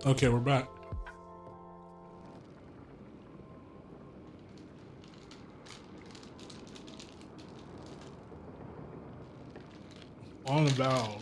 Okay, we're back. On Avowed.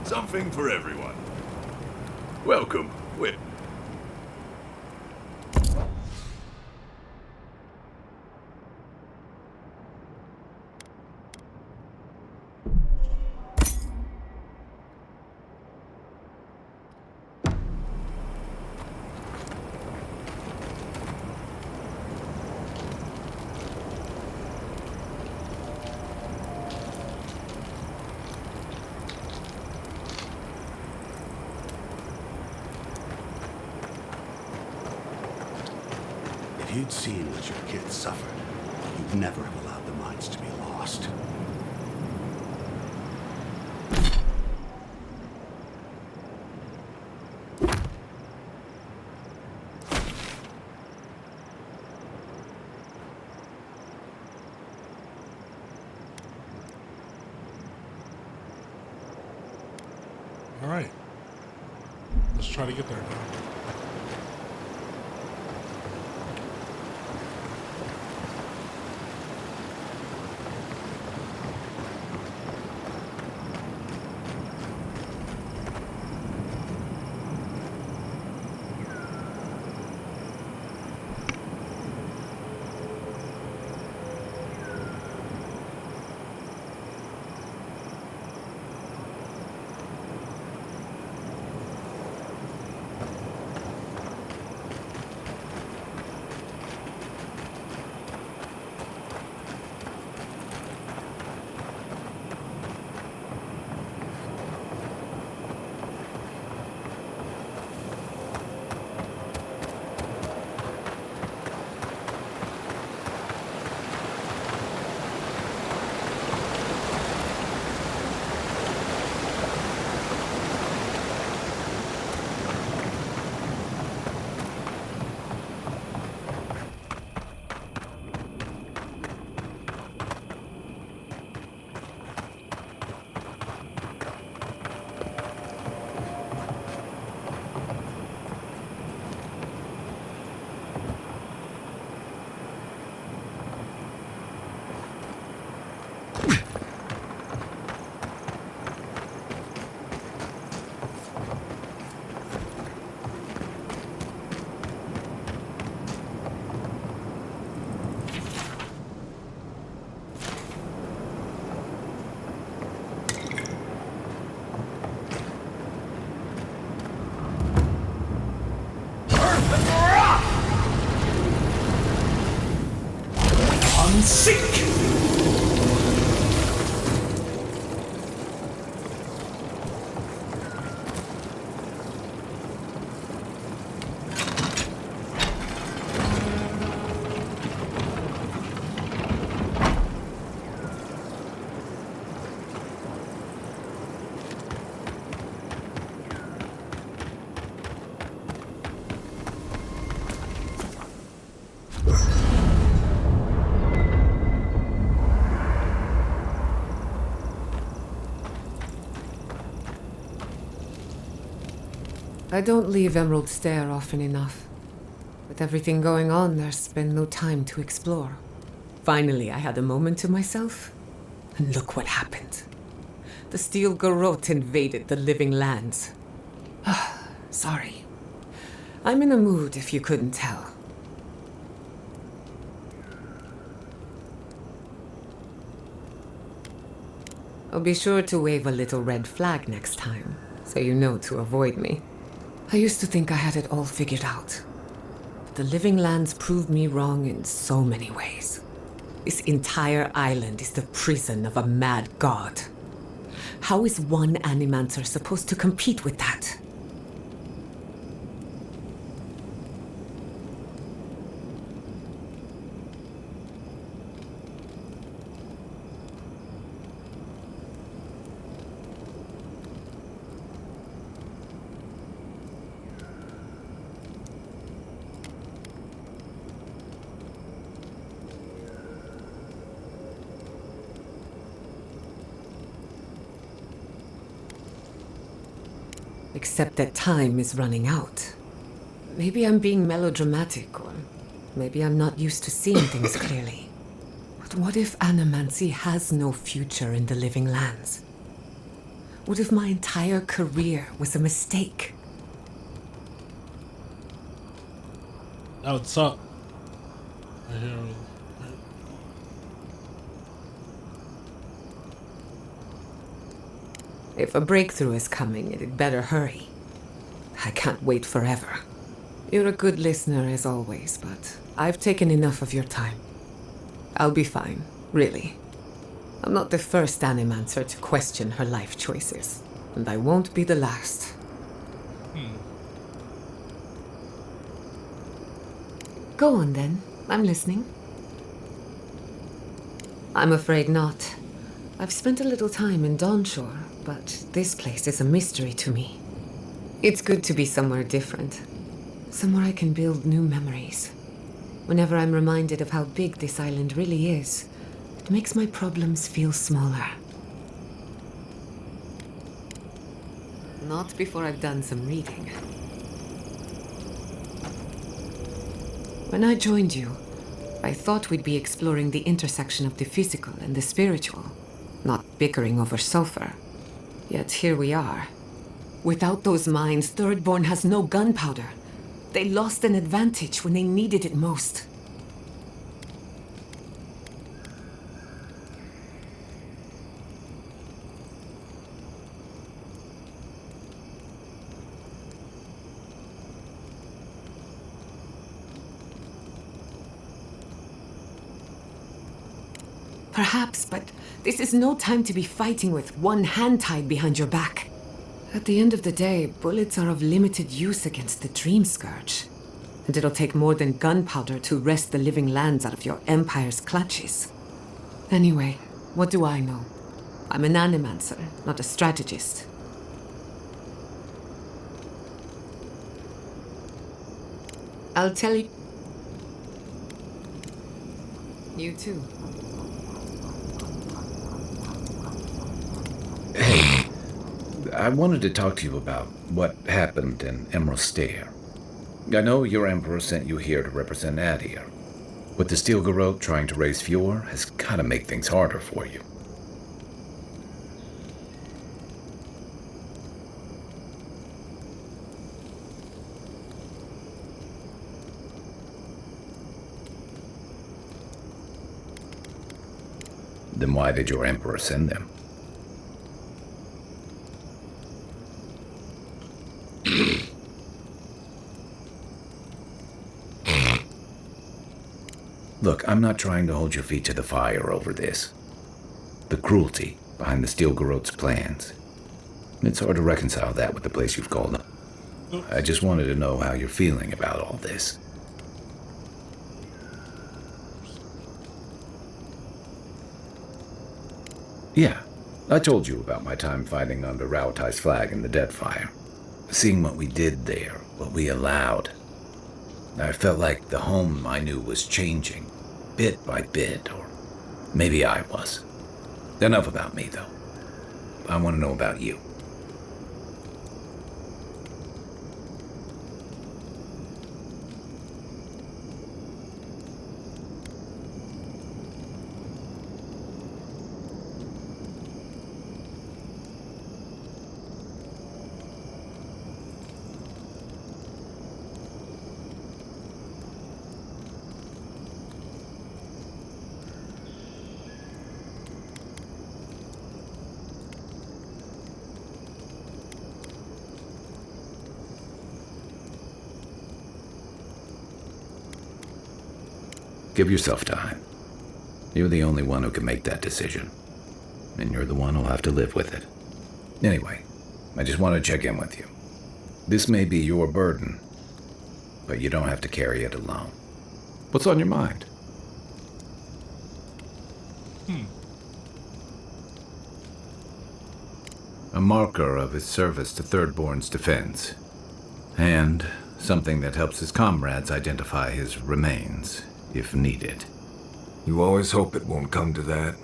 Something for everyone. Welcome, Whip. If you'd seen what your kids suffered, you'd never have allowed the mines to be lost. All right. Let's try to get there now. Sink! I don't leave Emerald Stair often enough. With everything going on, there's been no time to explore. Finally, I had a moment to myself, and look what happened. The Steel Garrote invaded the living lands. Sorry. I'm in a mood, if you couldn't tell. I'll be sure to wave a little red flag next time, so you know to avoid me. I used to think I had it all figured out. But the living lands proved me wrong in so many ways. This entire island is the prison of a mad god. How is one Animancer supposed to compete with that? Except that time is running out. Maybe I'm being melodramatic, or maybe I'm not used to seeing things clearly. But what if Animancy has no future in the living lands? What if my entire career was a mistake? That would suck. I hear. If a breakthrough is coming, it'd better hurry. I can't wait forever. You're a good listener as always, but I've taken enough of your time. I'll be fine, really. I'm not the first Animancer to question her life choices, and I won't be the last. Go on then, I'm listening. I'm afraid not. I've spent a little time in Dawnshore, but this place is a mystery to me. It's good to be somewhere different. Somewhere I can build new memories. Whenever I'm reminded of how big this island really is, it makes my problems feel smaller. Not before I've done some reading. When I joined you, I thought we'd be exploring the intersection of the physical and the spiritual, not bickering over sulfur. Yet here we are. Without those mines, Thirdborn has no gunpowder. They lost an advantage when they needed it most. Perhaps, but this is no time to be fighting with one hand tied behind your back. At the end of the day, bullets are of limited use against the Dream Scourge. And it'll take more than gunpowder to wrest the living lands out of your Empire's clutches. Anyway, what do I know? I'm an Animancer, not a strategist. I'll tell you... You too. I wanted to talk to you about what happened in Emerald Stair. I know your Emperor sent you here to represent Adir. With the Steel Garrote trying to raise Fjord has gotta make things harder for you. Then why did your Emperor send them? Look, I'm not trying to hold your feet to the fire over this. The cruelty behind the Steel Garrote's plans. It's hard to reconcile that with the place you've called home. I just wanted to know how you're feeling about all this. Yeah, I told you about my time fighting under Raotai's flag in the Deadfire. Seeing what we did there, what we allowed. I felt like the home I knew was changing, bit by bit, or maybe I was. Enough about me, though. I want to know about you. Give yourself time. You're the only one who can make that decision. And you're the one who'll have to live with it. Anyway, I just want to check in with you. This may be your burden, but you don't have to carry it alone. What's on your mind? A marker of his service to Thirdborn's defense. And something that helps his comrades identify his remains, if needed. You always hope it won't come to that.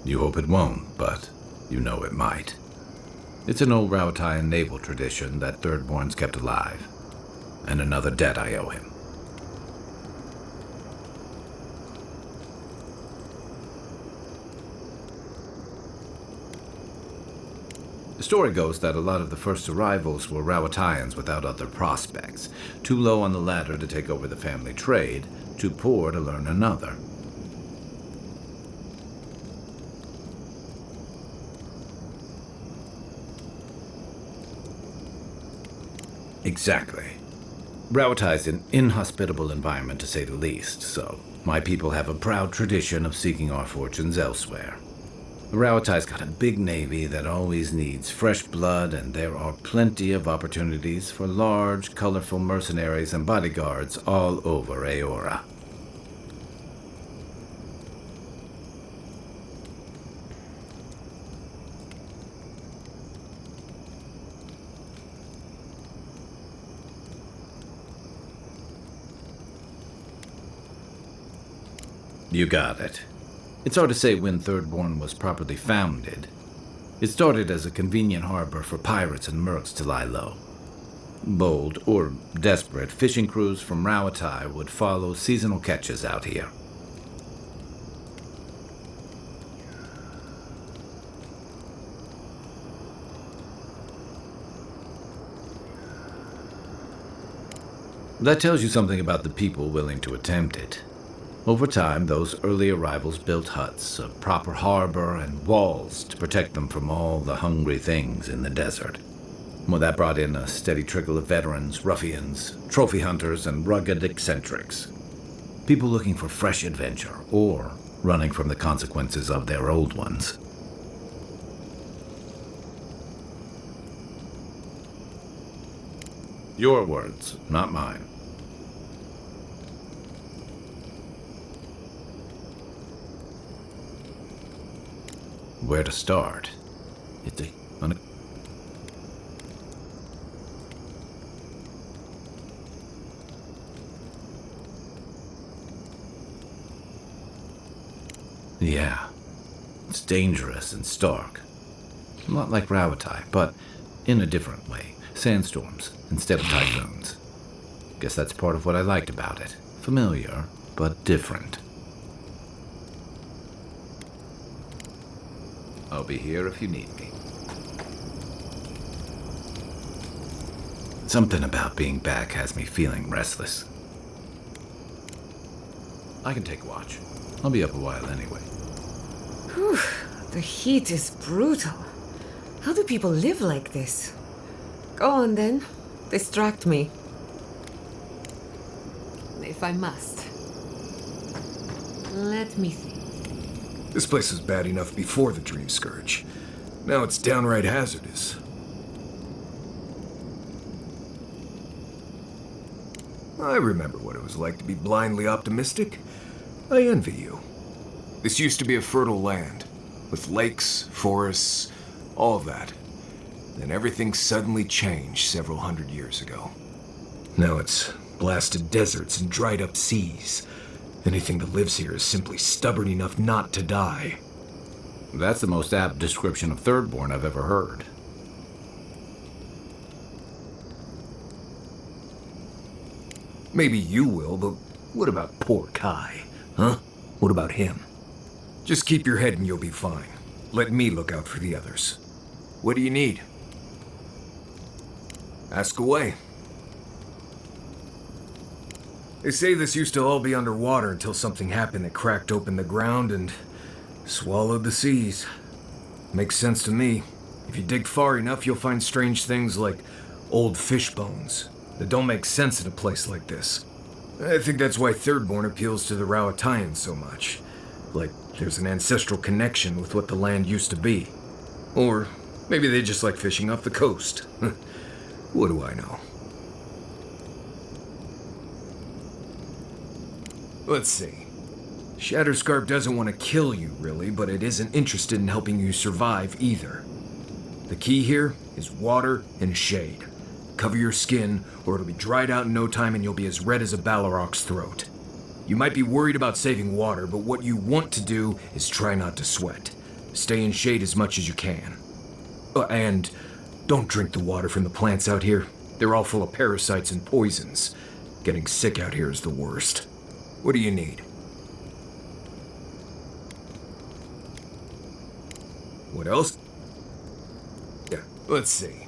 You hope it won't, but you know it might. It's an old Raotai naval tradition that Thirdborn's kept alive, and another debt I owe him. The story goes that a lot of the first arrivals were Raotaians without other prospects, too low on the ladder to take over the family trade, too poor to learn another. Exactly. Raotai's an inhospitable environment, to say the least, so my people have a proud tradition of seeking our fortunes elsewhere. Raotai's got a big navy that always needs fresh blood, and there are plenty of opportunities for large, colorful mercenaries and bodyguards all over Aora. You got it. It's hard to say when Thirdborn was properly founded. It started as a convenient harbor for pirates and mercs to lie low. Bold, or desperate, fishing crews from Raotai would follow seasonal catches out here. That tells you something about the people willing to attempt it. Over time, those early arrivals built huts, a proper harbor, and walls to protect them from all the hungry things in the desert. Well, that brought in a steady trickle of veterans, ruffians, trophy hunters, and rugged eccentrics. People looking for fresh adventure, or running from the consequences of their old ones. Your words, not mine. Where to start? It's Yeah, it's dangerous and stark. A lot like Raotai, but in a different way. Sandstorms instead of typhoons. Guess that's part of what I liked about it. Familiar, but different. I'll be here if you need me. Something about being back has me feeling restless. I can take watch. I'll be up a while anyway. Whew, the heat is brutal. How do people live like this? Go on then. Distract me. If I must. Let me think. This place was bad enough before the Dream Scourge. Now it's downright hazardous. I remember what it was like to be blindly optimistic. I envy you. This used to be a fertile land, with lakes, forests, all of that. Then everything suddenly changed several hundred years ago. Now it's blasted deserts and dried up seas. Anything that lives here is simply stubborn enough not to die. That's the most apt description of Thirdborn I've ever heard. Maybe you will, but what about poor Kai? Huh? What about him? Just keep your head and you'll be fine. Let me look out for the others. What do you need? Ask away. They say this used to all be underwater until something happened that cracked open the ground and swallowed the seas. Makes sense to me. If you dig far enough, you'll find strange things like old fish bones that don't make sense in a place like this. I think that's why Thirdborn appeals to the Rowataians so much. Like there's an ancestral connection with what the land used to be. Or maybe they just like fishing off the coast. What do I know? Let's see. Shatterscarp doesn't want to kill you, really, but it isn't interested in helping you survive either. The key here is water and shade. Cover your skin, or it'll be dried out in no time and you'll be as red as a Balrog's throat. You might be worried about saving water, but what you want to do is try not to sweat. Stay in shade as much as you can. And don't drink the water from the plants out here. They're all full of parasites and poisons. Getting sick out here is the worst. What do you need? What else? Yeah, let's see.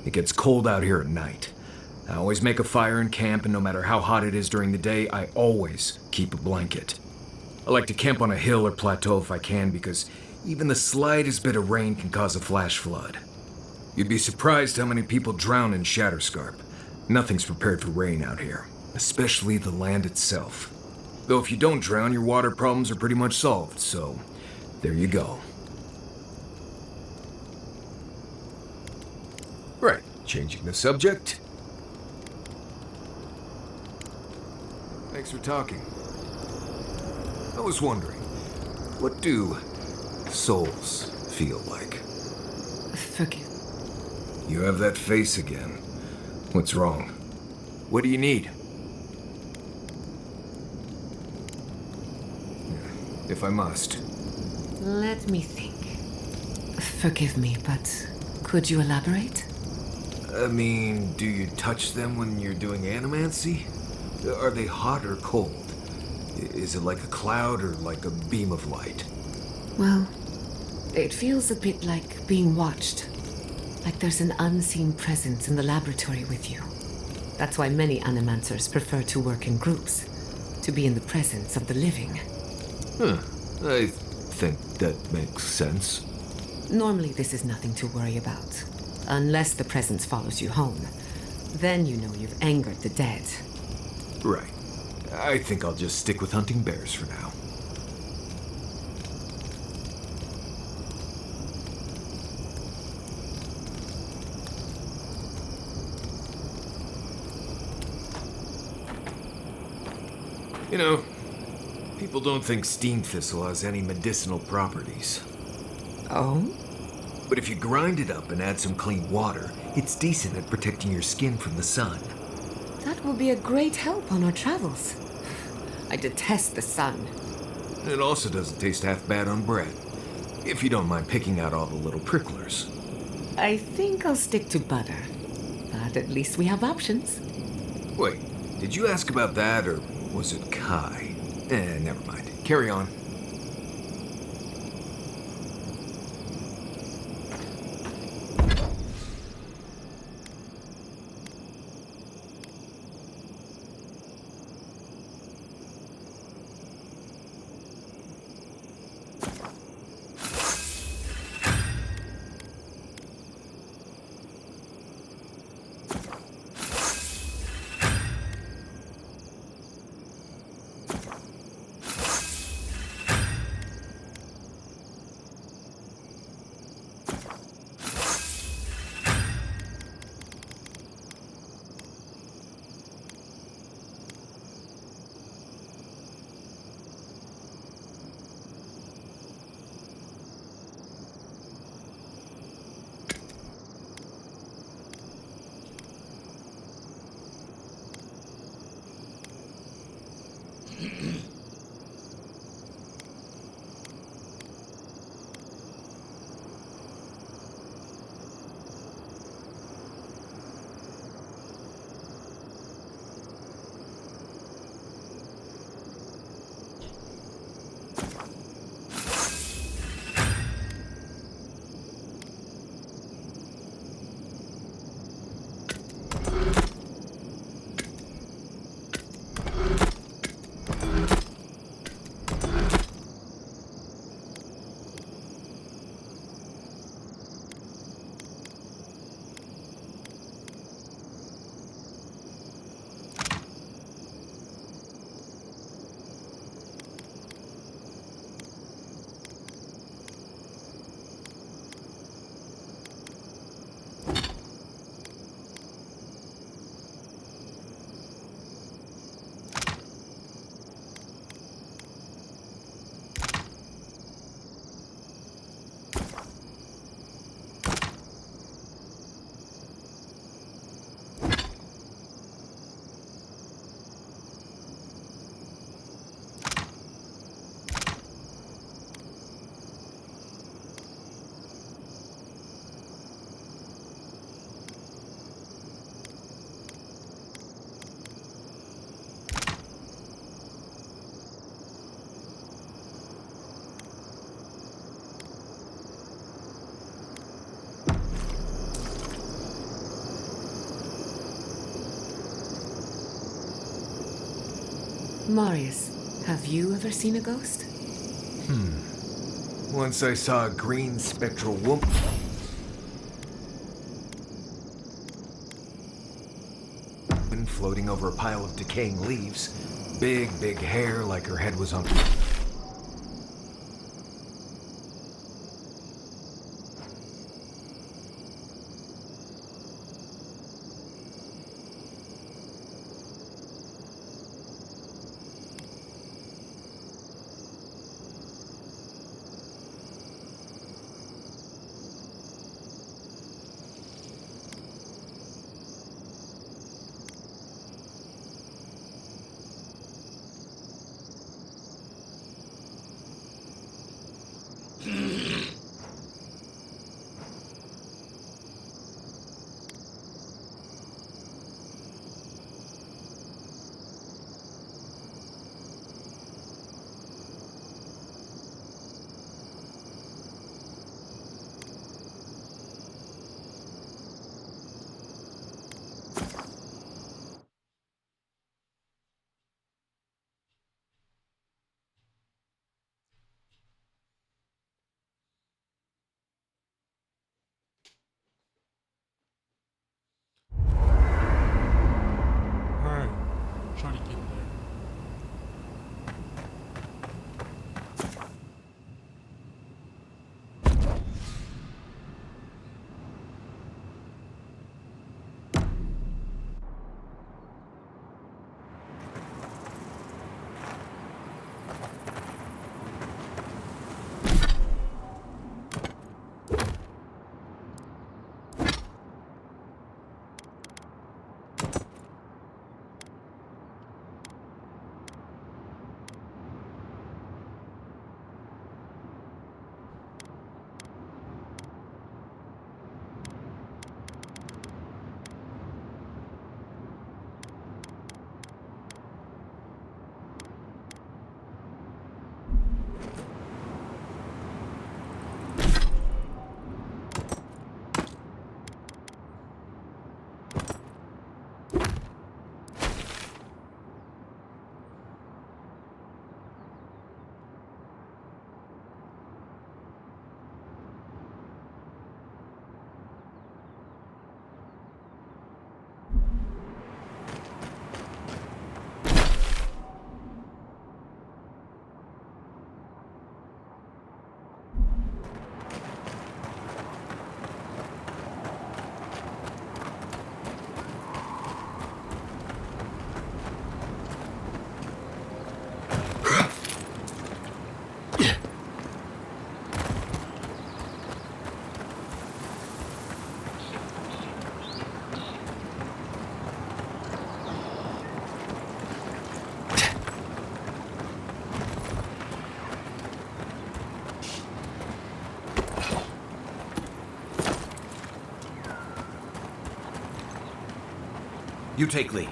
It gets cold out here at night. I always make a fire in camp, and no matter how hot it is during the day, I always keep a blanket. I like to camp on a hill or plateau if I can, because even the slightest bit of rain can cause a flash flood. You'd be surprised how many people drown in Shatterscarp. Nothing's prepared for rain out here, especially the land itself. Though if you don't drown, your water problems are pretty much solved, so there you go. Right, changing the subject. Thanks for talking. I was wondering, what do souls feel like? Forgive. You have that face again. What's wrong? What do you need? If I must. Let me think. Forgive me, but could you elaborate? I mean, do you touch them when you're doing animancy? Are they hot or cold? Is it like a cloud or like a beam of light? Well, it feels a bit like being watched. Like there's an unseen presence in the laboratory with you. That's why many animancers prefer to work in groups, to be in the presence of the living. I think that makes sense. Normally this is nothing to worry about, unless the presence follows you home. Then you know you've angered the dead. Right. I think I'll just stick with hunting bears for now. You know, people don't think steam thistle has any medicinal properties. Oh? But if you grind it up and add some clean water, it's decent at protecting your skin from the sun. That will be a great help on our travels. I detest the sun. It also doesn't taste half bad on bread, if you don't mind picking out all the little pricklers. I think I'll stick to butter. But at least we have options. Wait, did you ask about that, or was it Kai? Never mind. Carry on. Marius, have you ever seen a ghost? Once I saw a green spectral woman. Floating over a pile of decaying leaves. Big hair like her head was on. Alright. Try to get there. You take lead.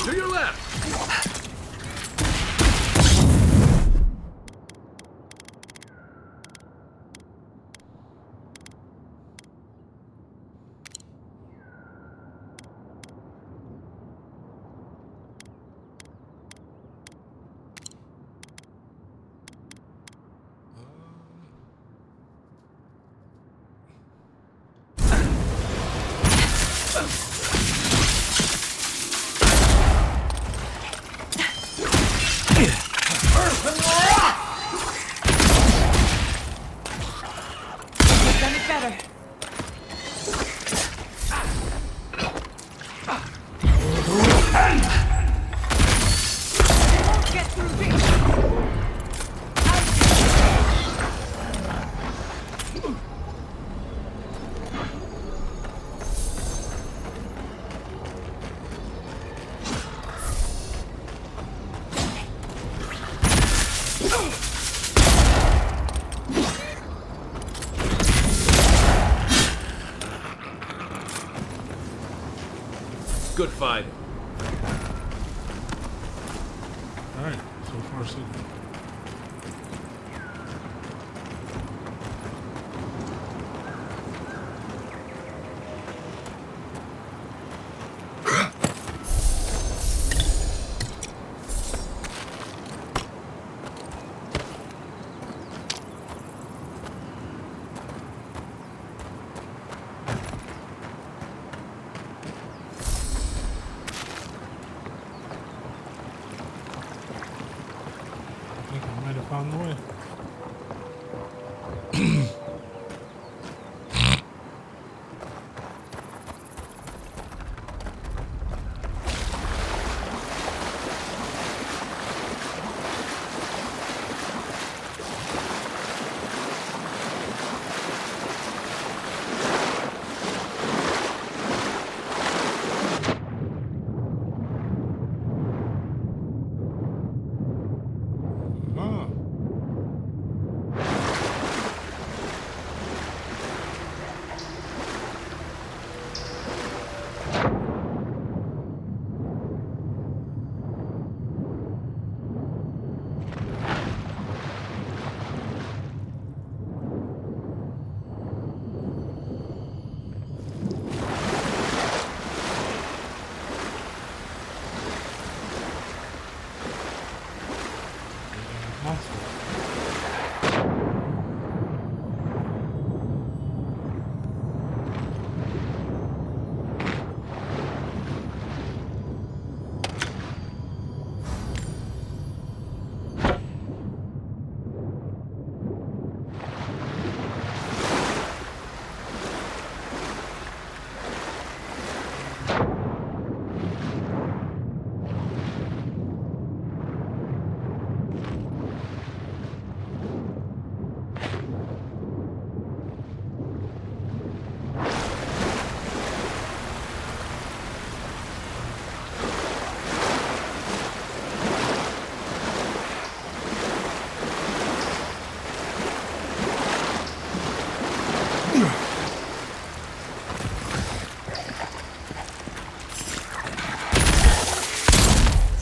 To your left! You've done it better. Get through this. Good fight. Alright, so far so good. I think I might have found the way. Ah. Monster.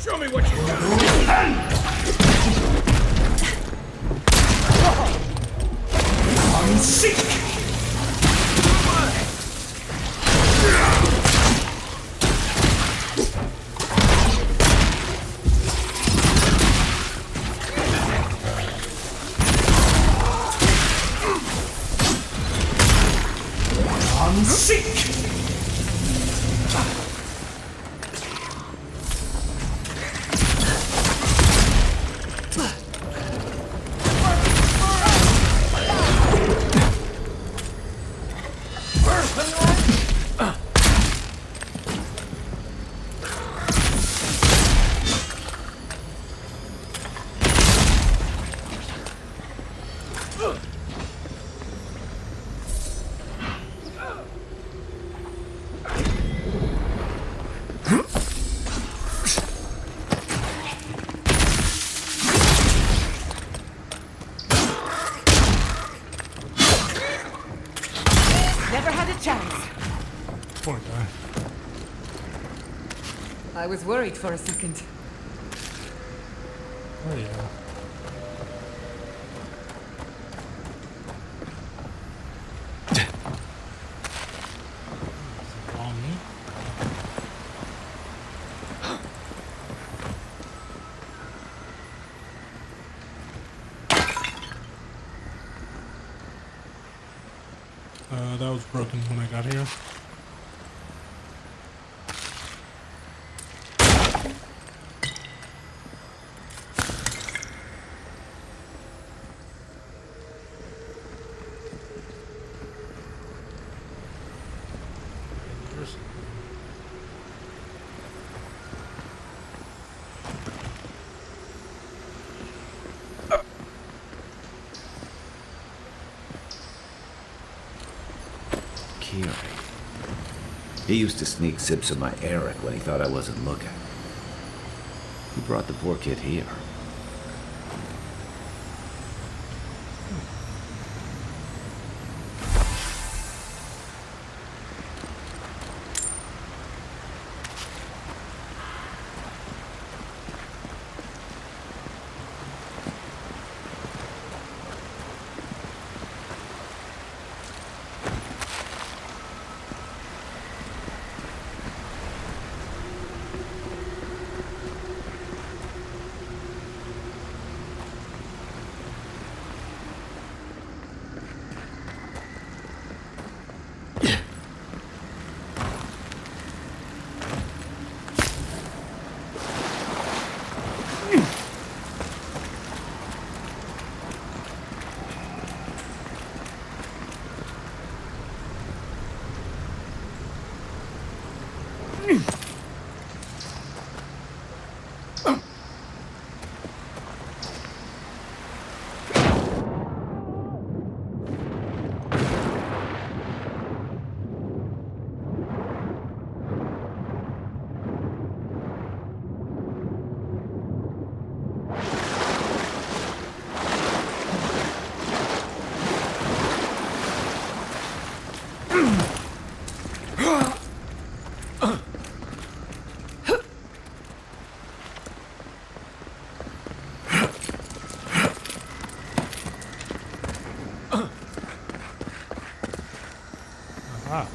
Show me what you got. Never had a chance. Poor guy. I was worried for a second. Oh yeah. On me. That was broken when I got here. hearing. He used to sneak sips of my Eric when he thought I wasn't looking. He brought the poor kid here. Ah.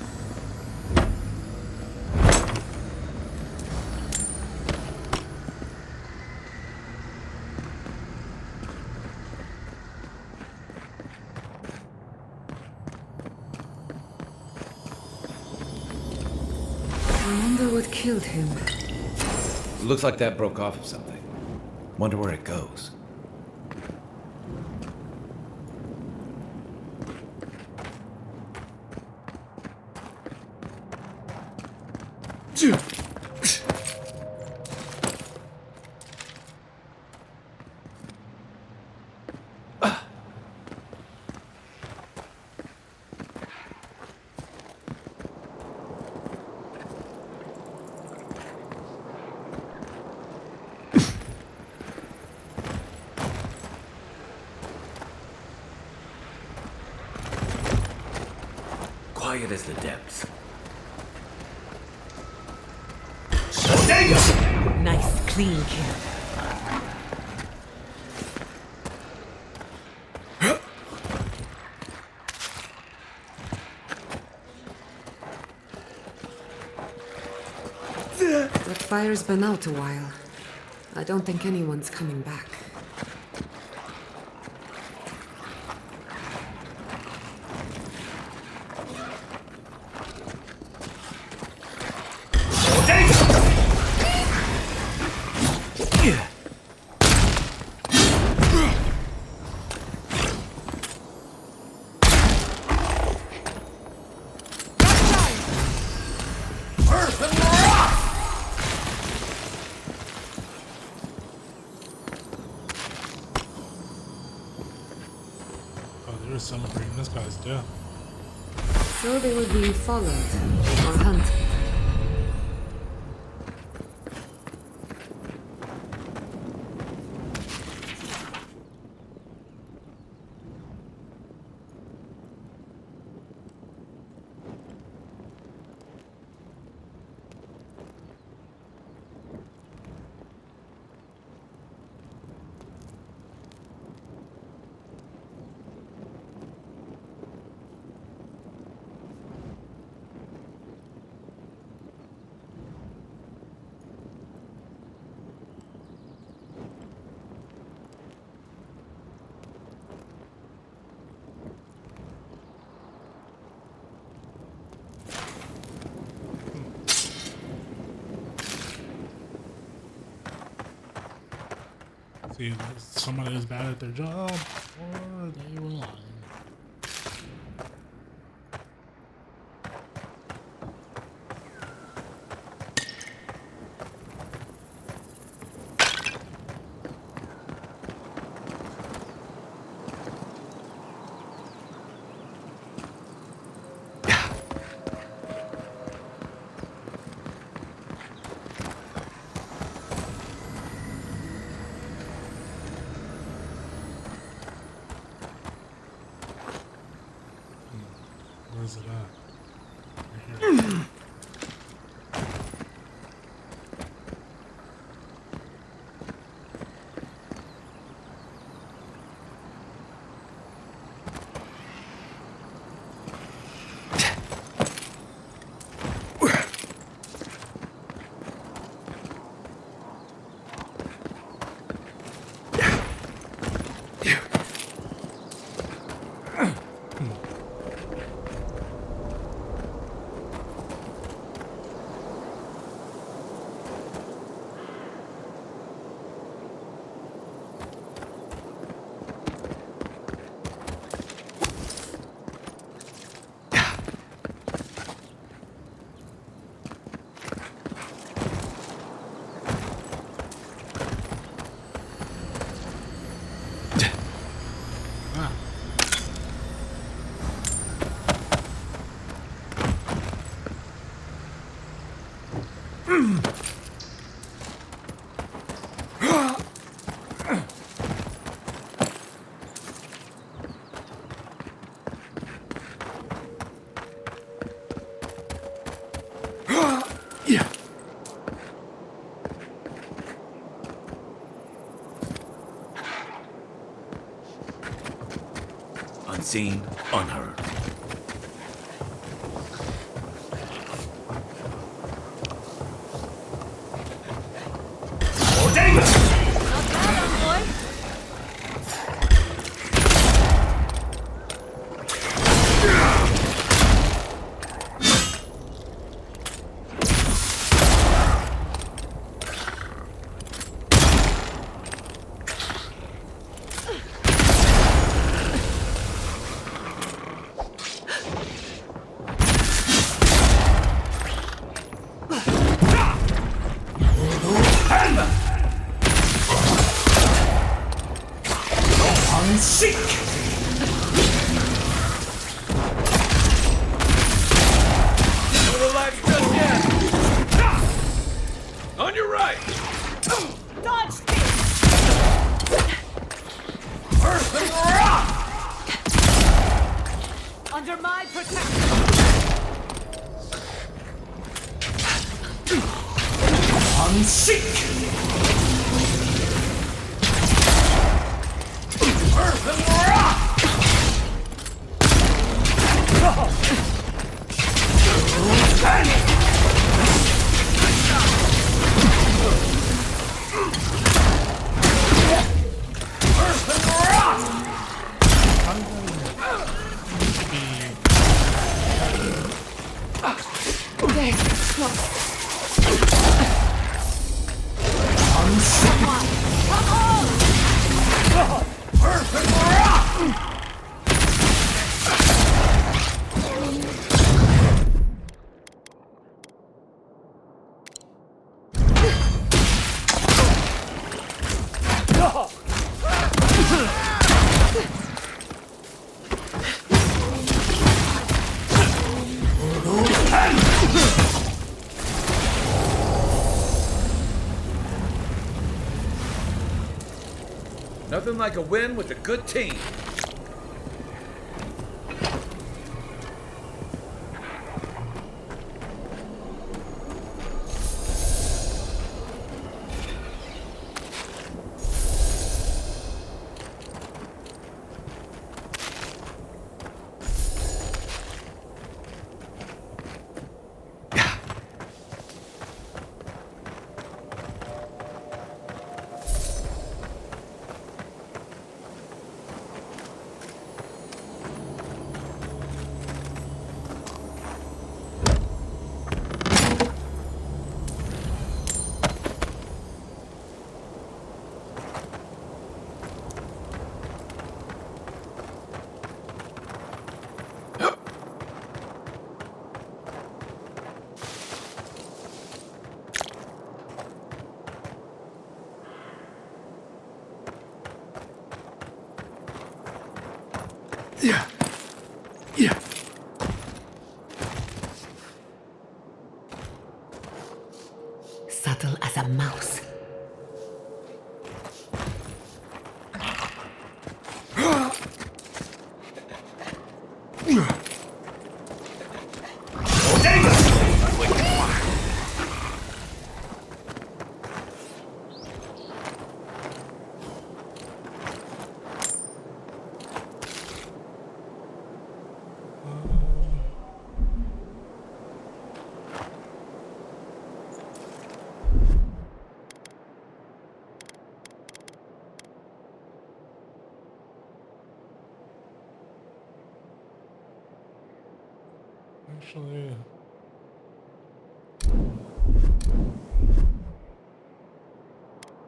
I wonder what killed him. Looks like that broke off of something. Wonder where it goes. Quiet as the depths. Nice, clean kill. That fire's been out a while. I don't think anyone's coming back. Oh, they were celebrating this guy's death. So they were being followed or hunted. See, somebody is bad at their job, or they were lying. Unseen, unheard. No relax just yet. On your right. Dodge me! Earth and rock. Under my protection! Earth and rock. Earth and rock. Earth and rock. Nothing like a win with a good team. Subtle as a mouse. Actually,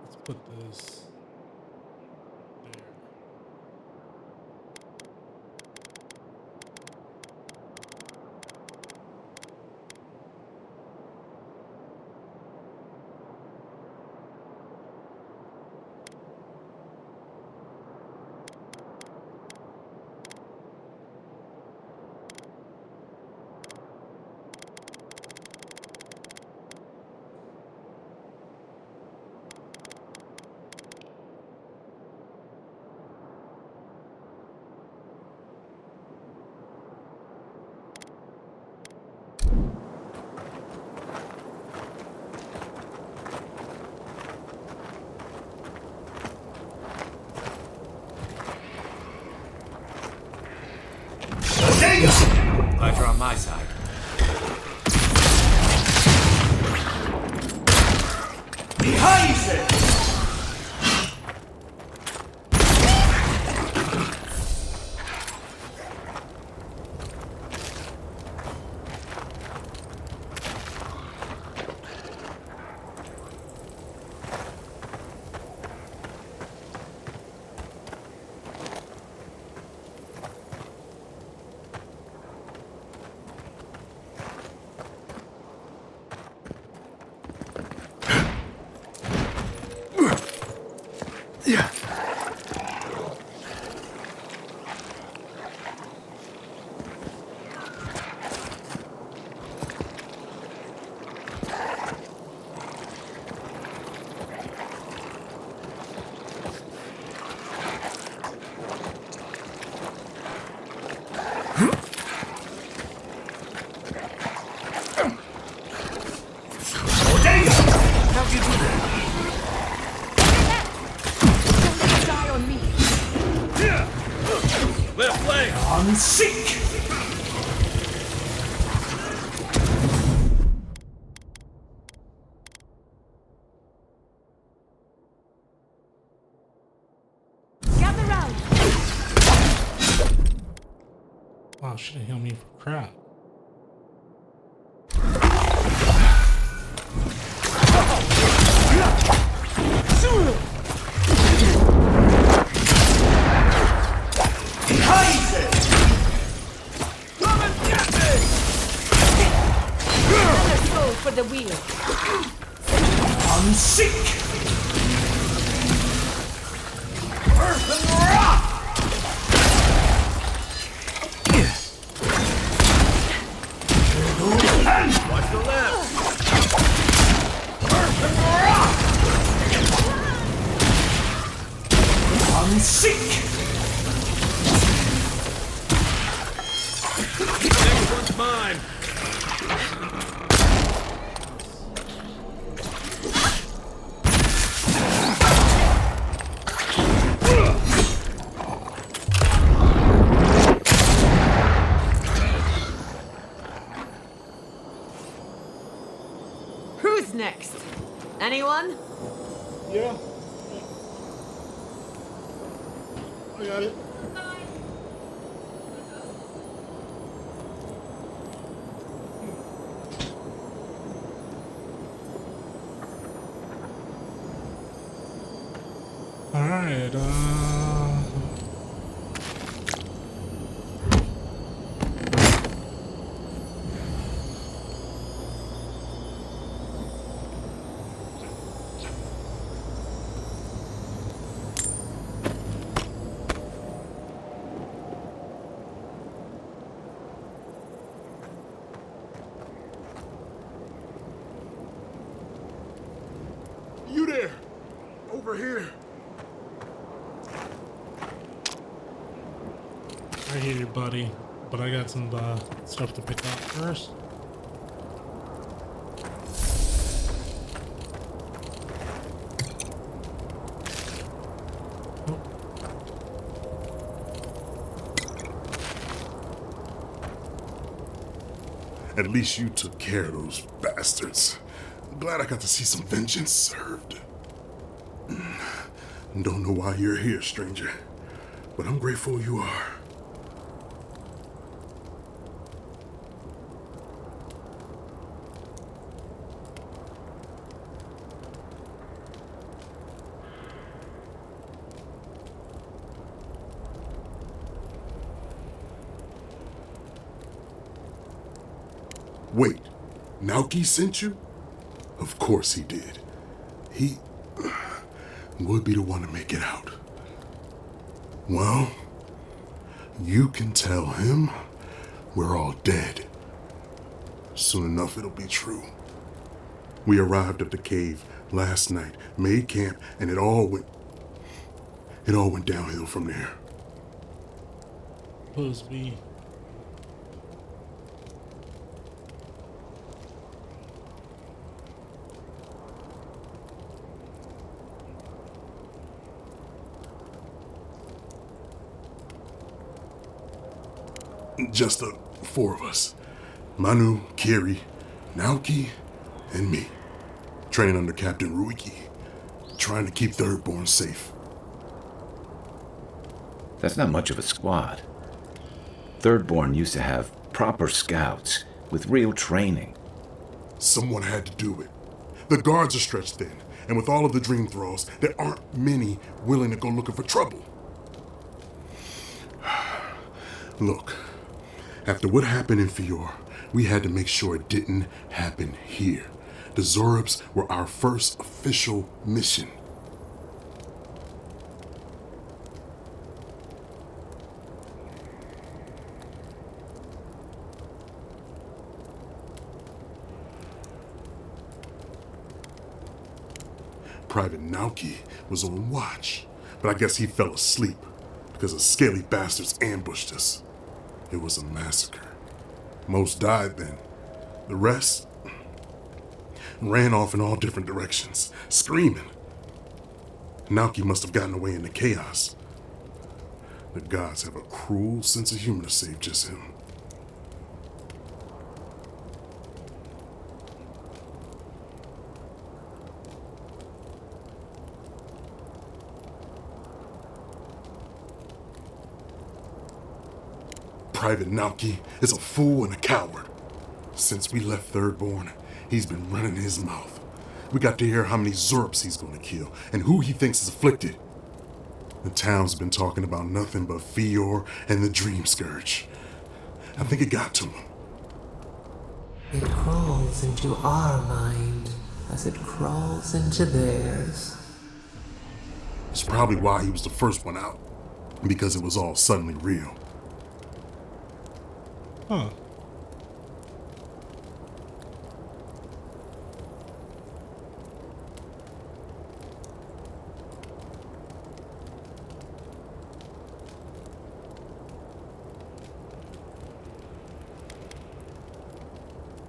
let's put this there. Glad you're on my side. Left leg! On seek! Gather round. Wow, she didn't heal me for crap. Another soul for the wheel. On seek! Watch the left! On seek! Next one's mine! Who's next? Anyone? Yeah. I got it. All right. You there! Over here! I hear you, buddy, but I got some stuff to pick up first. At least you took care of those bastards. I'm glad I got to see some vengeance served. Don't know why you're here, stranger, but I'm grateful you are. Wait, Naoki sent you? Of course he did. He would be the one to make it out. Well, you can tell him we're all dead. Soon enough it'll be true. We arrived at the cave last night, made camp, and it all went downhill from there. Who's we? Just the four of us. Manu, Kiri, Naoki, and me. Training under Captain Ruiki. Trying to keep Thirdborn safe. That's not much of a squad. Thirdborn used to have proper scouts with real training. Someone had to do it. The guards are stretched thin, and with all of the dream thralls, there aren't many willing to go looking for trouble. Look, after what happened in Fior, we had to make sure it didn't happen here. The Zorubs were our first official mission. Private Naoki was on watch, but I guess he fell asleep because the scaly bastards ambushed us. It was a massacre. Most died then. The rest ran off in all different directions, screaming. Naoki must have gotten away in the chaos. The gods have a cruel sense of humor to save just him. Private Naoki is a fool and a coward. Since we left Thirdborn, he's been running his mouth. We got to hear how many Zorps he's going to kill and who he thinks is afflicted. The town's been talking about nothing but Fior and the Dream Scourge. I think it got to him. It crawls into our mind as it crawls into theirs. It's probably why he was the first one out, because it was all suddenly real. Huh.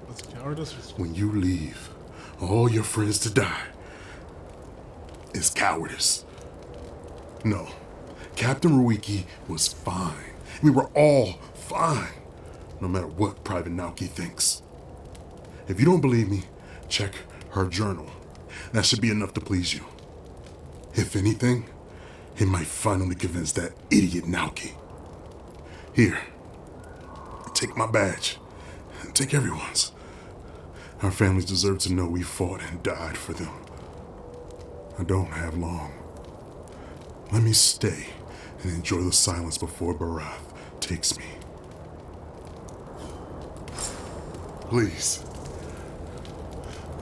That's cowardice. When you leave all your friends to die, it's cowardice. No, Captain Ruiki was fine. We were all fine, no matter what Private Naoki thinks. If you don't believe me, check her journal. That should be enough to please you. If anything, it might finally convince that idiot Naoki. Here, take my badge. Take everyone's. Our families deserve to know we fought and died for them. I don't have long. Let me stay and enjoy the silence before Barath takes me. Please,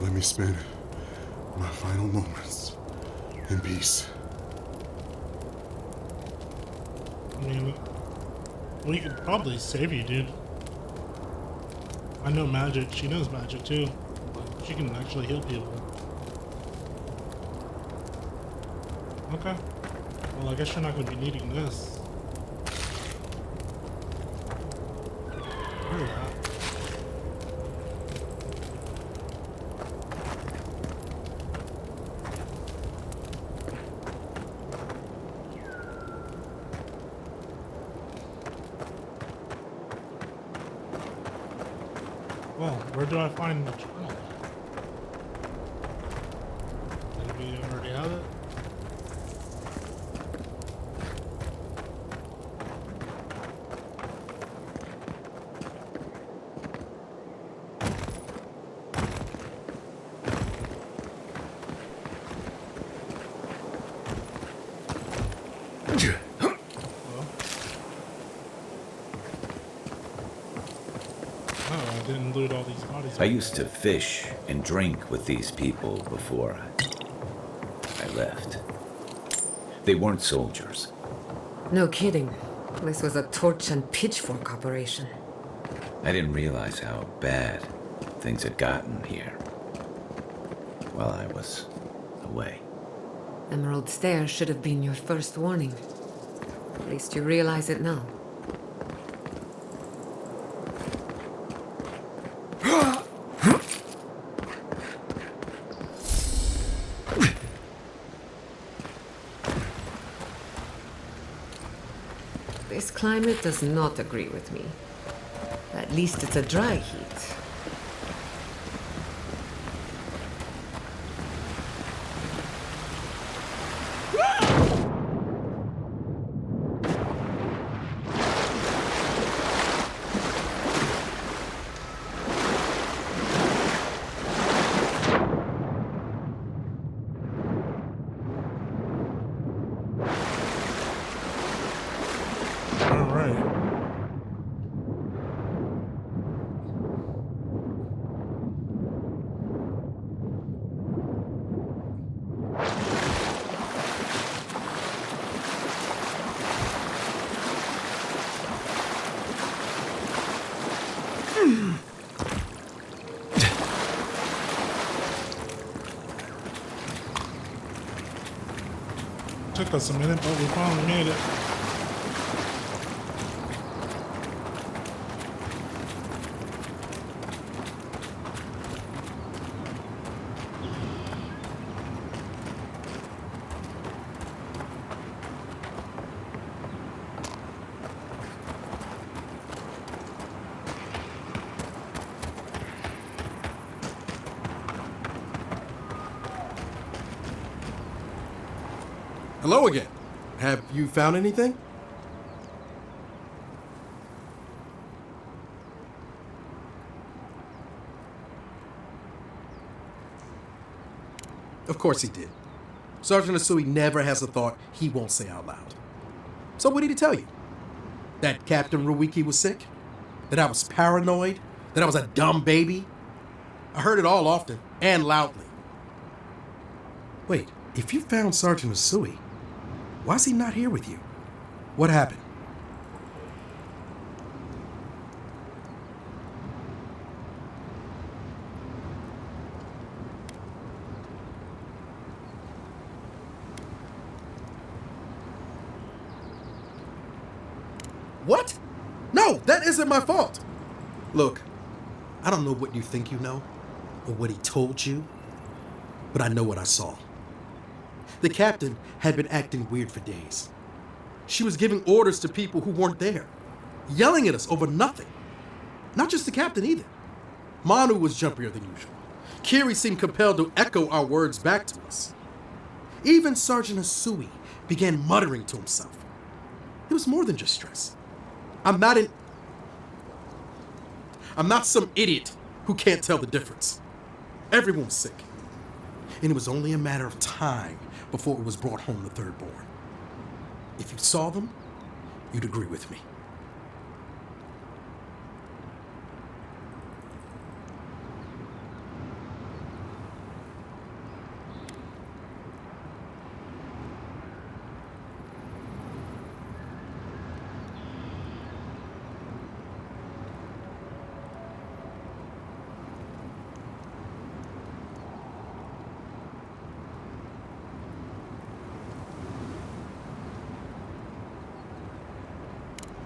let me spend my final moments in peace. I mean, we could probably save you, dude. I know magic. She knows magic too. She can actually heal people. Okay. Well, I guess you're not going to be needing this. Where are you at? Well, where do I find the journal? Did we already have it? Oh, I didn't and loot all these bodies. I used to fish and drink with these people before I left. They weren't soldiers. No kidding. This was a torch and pitchfork operation. I didn't realize how bad things had gotten here while I was away. Emerald Stair should have been your first warning. At least you realize it now. This climate does not agree with me. At least it's a dry heat. All right. Took us a minute, but we finally made it. Hello again. Have you found anything? Of course he did. Sergeant Asui never has a thought he won't say out loud. So what did he tell you? That Captain Ruiki was sick? That I was paranoid? That I was a dumb baby? I heard it all often and loudly. Wait, if you found Sergeant Asui, why is he not here with you? What happened? What? No, that isn't my fault. Look, I don't know what you think you know, or what he told you, but I know what I saw. The captain had been acting weird for days. She was giving orders to people who weren't there, yelling at us over nothing. Not just the captain either. Manu was jumpier than usual. Kiri seemed compelled to echo our words back to us. Even Sergeant Asui began muttering to himself. It was more than just stress. I'm not some idiot who can't tell the difference. Everyone was sick. And it was only a matter of time before it was brought home to Third Born. If you saw them, you'd agree with me.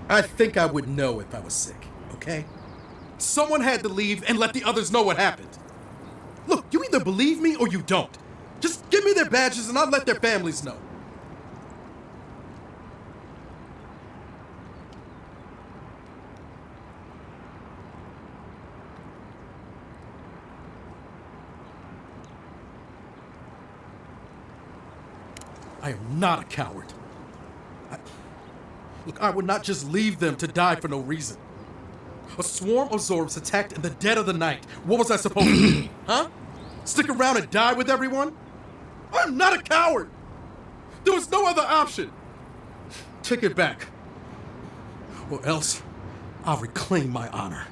I think I would know if I was sick, okay? Someone had to leave and let the others know what happened. Look, you either believe me or you don't. Just give me their badges and I'll let their families know. I am not a coward. Look, I would not just leave them to die for no reason. A swarm of Zorbs attacked in the dead of the night. What was I supposed to do? Huh? Stick around and die with everyone? I'm not a coward! There was no other option! Take it back. Or else, I'll reclaim my honor.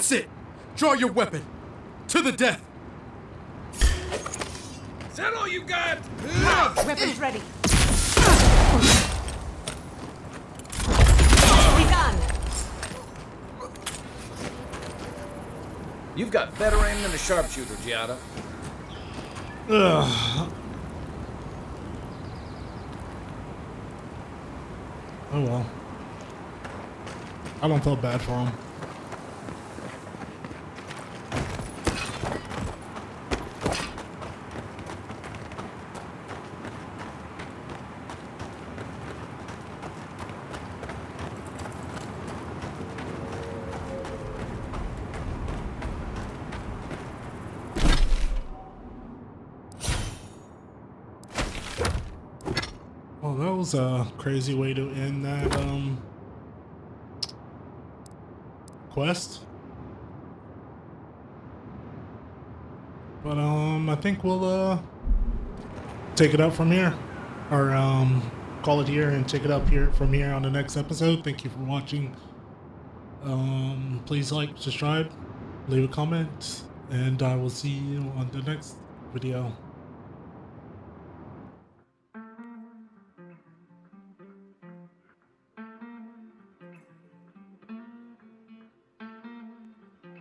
That's it! Draw your weapon! To the death! Is that all you got? Weapons ready. Be done. You've got better aim than a sharpshooter, Giada. Ugh. Oh well. I don't feel bad for him. Well, that was a crazy way to end that quest. But I think we'll take it up from here, or call it here and take it up here from here on the next episode. Thank you for watching. Please like, subscribe, leave a comment, and I will see you on the next video.